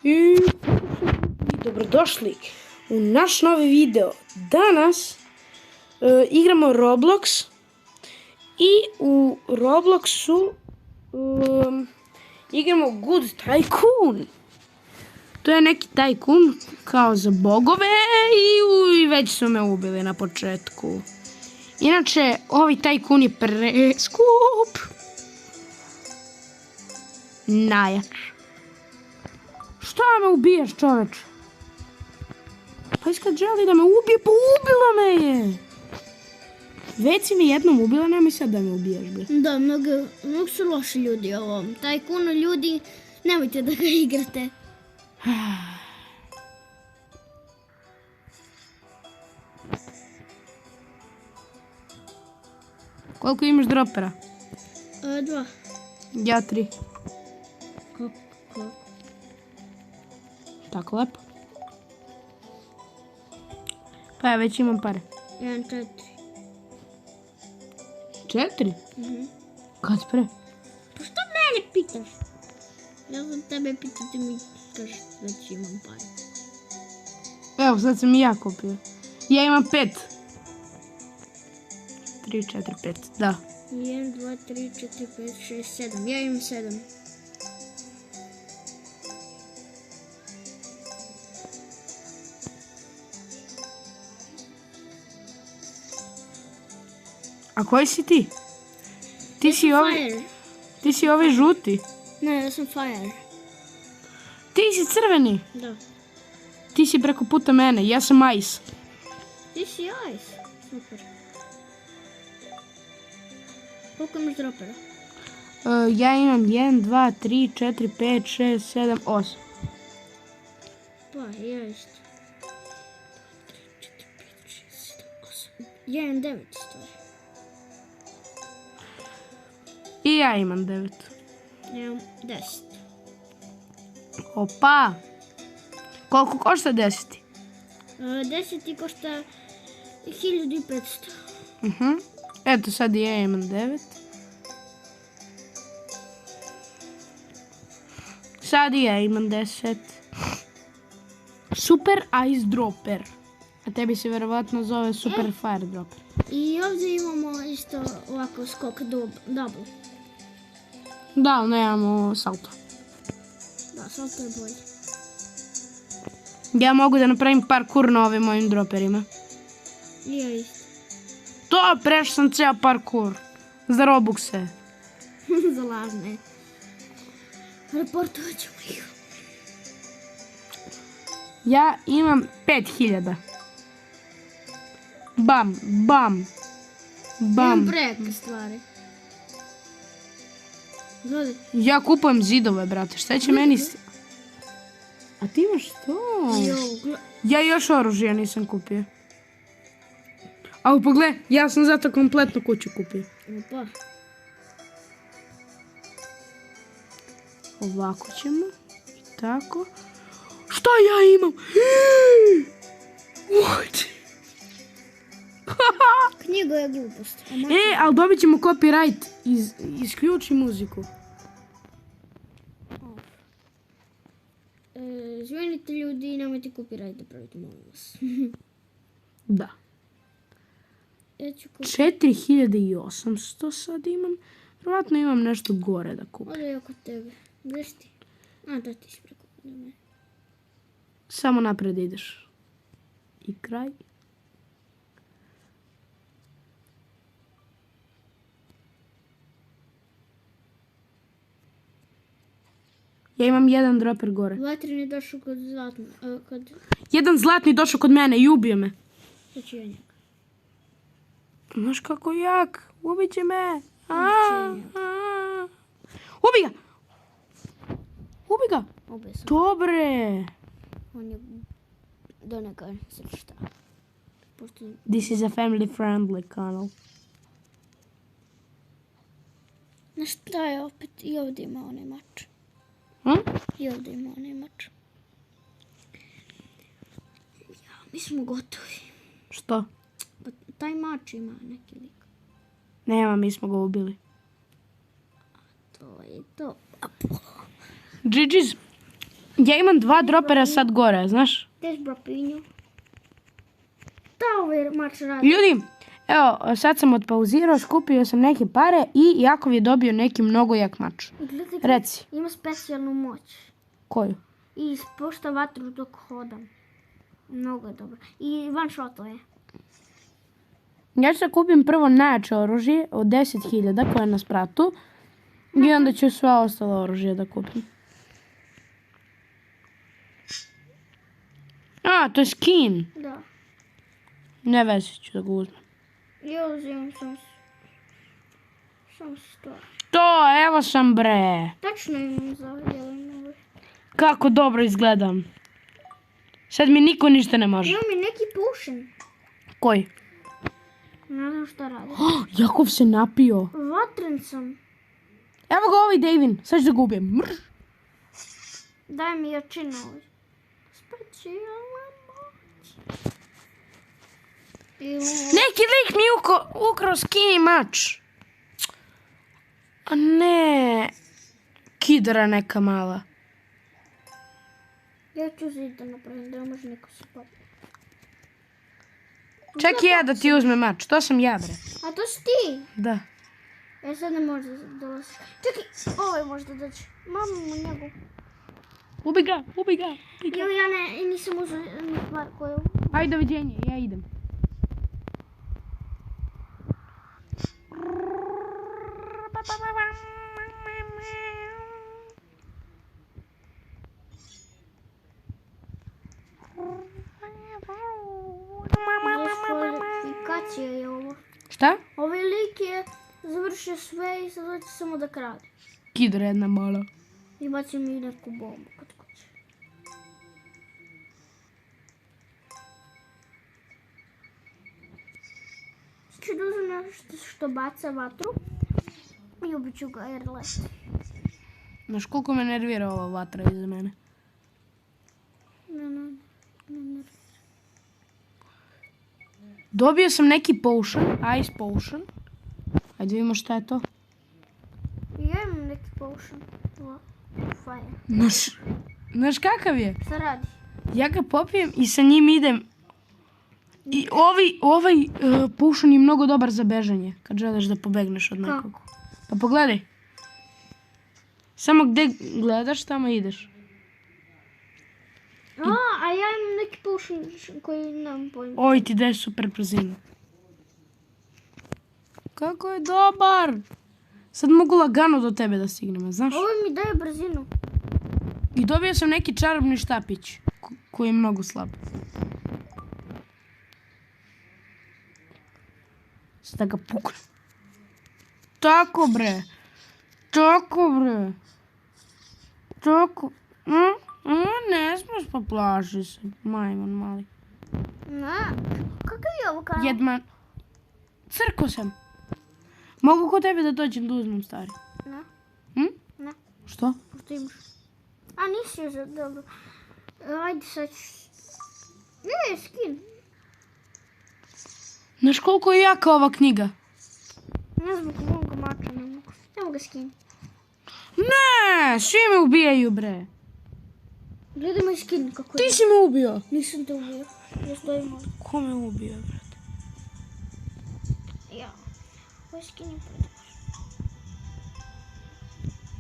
I dobrodošli u naš novi video. Danas igramo Roblox i u Robloxu igramo Good Tycoon. To je neki tajkun kao za bogove i već su me ubili na početku. Inače, ovaj tajkun je preskup. Najjač. Šta me ubijaš, čoveč? Pa iskad želi da me ubije, pa ubila me je! Već si mi jednom ubila, nemoj sad da me ubijaš, bre. Da, mnogo su loši ljudi ovo. Tajkun ljudi, nemojte da ga igrate. Koliko imaš dropera? 2. Ja 3. Kako? Tako lepo. Pa ja već imam pare. 1, 4. 4? Kad pre? Pa što mene pitaš? Ja sam tebe pitao, ti mi kažeš da će imam pare. Evo, sad sam i ja kupio. Ja imam 5. 3, 4, 5, da. 1, 2, 3, 4, 5, 6, 7. Ja imam 7. A koji si ti? Ti si Fire. Ti si ovaj žuti. Ne, ja sam Fire. Ti si crveni. Da. Ti si preko puta mene, ja sam Ice. Ti si Ice. Super. Koliko imaš dropera? Ja imam 1, 2, 3, 4, 5, 6, 7, 8. Pa, ja isto. 2, 3, 4, 5, 6, 7, 8. Ja imam 9 stvari. I ja imam 9. Ja imam 10. Opa! Koliko košta 10? 10 ti košta 1500. Eto, sad i ja imam 9. Sad i ja imam 10. Super Ice Dropper. A tebi se verovatno zove Super Fire Dropper. I ovdje imamo isto ovako skok double. Da, ali nemamo salto. Da, salto je bolje. Ja mogu da napravim parkour na ovim mojim droperima. I ja isto. To, prešao sam ceo parkour. Za Robuxe. Za lažne. Reportovat ćemo ih. Ja imam 5000. Bam, bam, bam. Imam preke stvari. Gledaj. Ja kupujem zidove, brate. Šta će meni... A ti imaš to? Ja još oružja nisam kupio. Ali pogledaj, ja sam zato kompletnu kuću kupio. Opa. Ovako ćemo. I tako. Šta ja imam? What? Knjiga je glupost. Ali dobit ćemo copyright. Isključi muziku. Izvinite ljudi, nemojte copyright da pravite, molim vas. Da. Ja ću 4800 sad imam. Vjerovatno imam nešto gore da kupim. Ode je oko tebe. Gdje si ti? A, da, ti si preko mene. Samo napred ideš. I kraj. Ja imam jedan dropper gore. Vatrin je došao kod zlatno. Jedan zlatni došao kod mene i ubio me. Sad ću ja njega. Znaš kako jak? Ubit će me. Ubi ga! Ubi ga! Ubio sam. Dobre! On je donekle sad šta. Pošto... This is a family friendly channel. Znaš šta je opet? I ovdje ima onaj mač. I ovdje ima onaj mač. Ja, mi smo gotovi. Što? Pa taj mač ima neki lik. Nema, mi smo ga ubili. To je to. GG's. Ja imam 2 dropera sad gore, znaš? Gdje bropinju? Da ovaj mač radi? Ljudi, evo, sad sam odpauzirao, skupio sam neke pare i Jakov je dobio neki mnogo jak mač. Gledaj, Reci. ima specijalnu moć. Koju? I ispušta vatru dok hodam. Mnogo je dobro. I one shotuje. Ja ću da kupim prvo najjače oružje od 10.000 koje je na spratu. I onda ću sva ostala oružje da kupim. A, to je skin. Da. Ne vezi ću da ga uzmem. Ja uzimam sam stvar. To, evo sam bre. Tačno imam za jedan ovaj. Kako dobro izgledam. Sad mi niko ništa ne može. Imam i neki pušen. Koji? Ne znam šta radi. Jakov se napio. Vatren sam. Evo ga ovaj Davin. Sad ću da ga ubijem. Mrš. Daj mi jačinu ovaj. Specijalna moć. Neki lik mi ukrao skin i mač. A ne. Kidra neka mala. Ja ću zid da napravim, da ne može niko se popiti. Čekaj ja da ti uzmem mač. To sam ja bre. A to si ti? Da. Sad ne može da dolazi. Čekaj, ovaj možda doći. Mamo mu njegu. Ubi ga. Jo, ja nisam uzela ni stvar koju. Ajde, doviđenje, ja idem. Kvalifikacija je ovo. Šta? Ovaj lik je završio sve i sad će samo da krade. Kidra jedna mala. I baci mi neku bombu kod kuće. Ću da uzem nešto što baca vatru i ubit ću ga jer leti. Znaš koliko me nervira ova vatra iza mene? Ne. Dobio sam neki potion, ice potion. Ajde vidimo šta je to. Ja imam neki potion. Fire. Znaš kakav je? Šta radi? Ja ga popijem i sa njim idem. I ovaj potion je mnogo dobar za bežanje. Kad želiš da pobegneš od nekog. Kako? Pa pogledaj. Samo gdje gledaš, tamo ideš. A ja imam neki potion koji nemam pojma. Oj ti daje super brzinu. Kako je dobar. Sad mogu lagano do tebe da stignem, znaš? Ovo mi daje brzinu. I dobio sam neki čarobni štapić koji je mnogo slab. Sad da ga puknem. Tako bre. Ne smiješ pa plaši se, majmun mali. Ne, kakav je ovo kanal? Jedman. Crko sam. Mogu kod tebe da dođem da uzmem stvari? Ne. Ne, Što? pošto imaš. A nisi uzeo, dobro. Ajde sad ću... Ne, skin. Znaš koliko je jaka ova knjiga? Ne zbog moga mača, ne mogu. Ne mogu ga skin. Ne, svi me ubijaju bre. Gledaj moj skin kako je. Ti si me ubio. Nisam te ubio. Ja stojim ovdje. Ko me ubio, brate? Ja. Ovaj skin je predobar.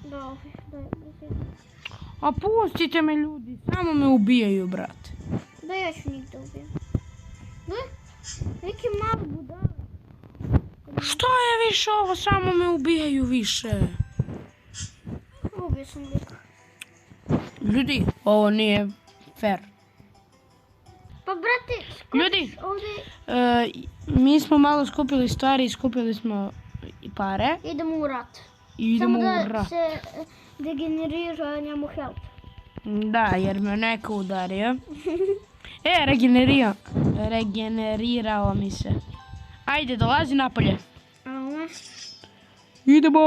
Da, daj. A pustite me ljudi, samo me ubijaju, brate. Da, ja ću njih da ubijem. Gle, neki mali budala. Što je više ovo, samo me ubijaju više. Ubio sam lika. Ljudi, ovo nije fair. Pa brate, Ljudi, ovdje mi smo malo skupili stvari, skupili smo i pare idemo u rat. i idemo Samo u da rat. se degenerira njemu health. Da, jer me neko udario. Regenerirao mi se. Ajde, dolazi napolje. Alo, Idemo!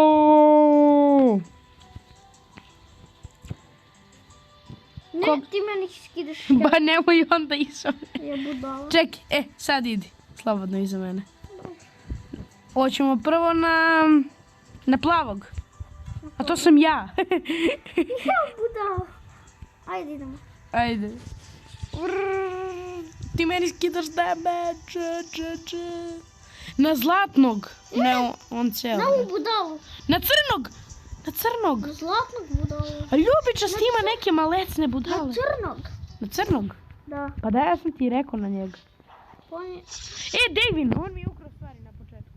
ne, ti meni skidaš Ba nemoj onda iza mene. ja budala. Čekaj, sad idi. Slobodno iza mene. Hoćemo prvo na plavog. A to sam ja. Ja budala. A Ajde, idemo. Ajde. Ti meni skidaš damage. Na zlatnog. Ne, on cijel. Na ovu budalu. Na crnog. Na crnog. Na zlatnog budalu. A Ljubičast ima neke malecne Na budale. crnog. Na crnog? Da. Pa da, ja sam ti rekao na njega. On je... Davin, on mi je ukrao stvari na početku.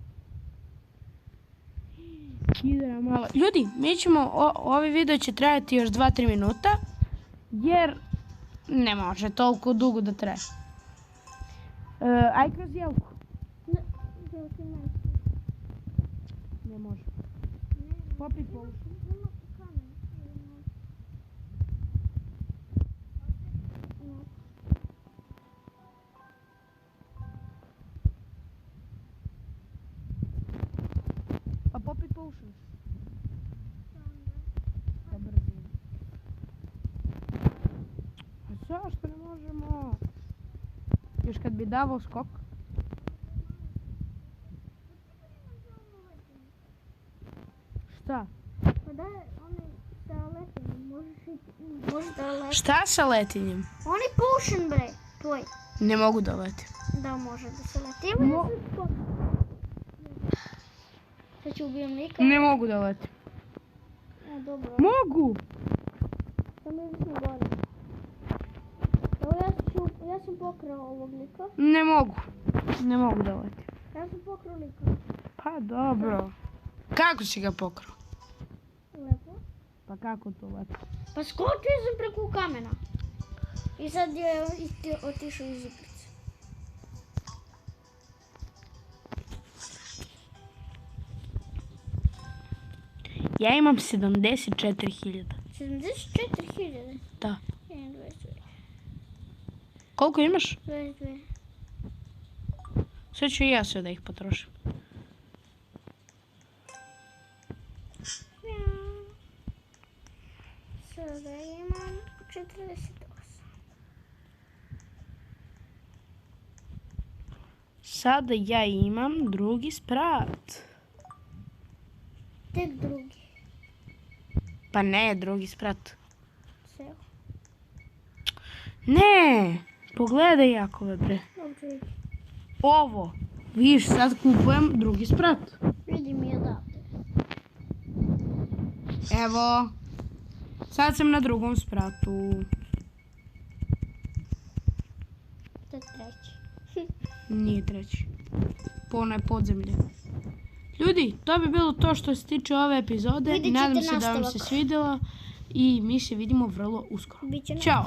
Kidera mala. Ljudi, mi ćemo, ovaj video će trajati još 2-3 minuta, jer ne može toliko dugo da traje. Aj kroz jelku. Ne, gdje ti meni? Ne može. Popi polušu. Ima kamen. Pa popi polušu. A zašto ne možemo? Još kad bi davao skok. Šta? Pa da, onaj sa letinjem, možeš da leti. Šta sa letinjem? Oni potion, bre, tvoj. Ne mogu da letim. Da, može da se leti. Sad ću ubijem lika. Ne mogu da letim. Dobro. Mogu! Samo idemo gore. Evo ja sam pokrao ovog lika. Ne mogu. Ne mogu da letim. Ja sam pokrao lika. Pa dobro. Kako si ga pokrao? Lepo. Pa kako to lepo? Pa skočio sam preko kamena. I sad je otišao iz igrice. Ja imam 74.000. 74.000. Da. 1, 22. Koliko imaš? 22. Sve ću i ja sve da ih potrošim. Sada imam 48. Sada ja imam drugi sprat. Tek drugi. Pa ne, drugi sprat. Ceo. Ne! Pogledaj Jakove, bre. Dobro. Ovo. Viš, sad kupujem drugi sprat. Vidi mi odavde. Evo. Sad sam na drugom spratu. To je treći. Nije treći. Pona je podzemlje. Ljudi, to bi bilo to što se tiče ove epizode. Vidjet ćete Nadam se da vam se nastavak. svidjela i mi se vidimo vrlo uskoro. Biće Ćao!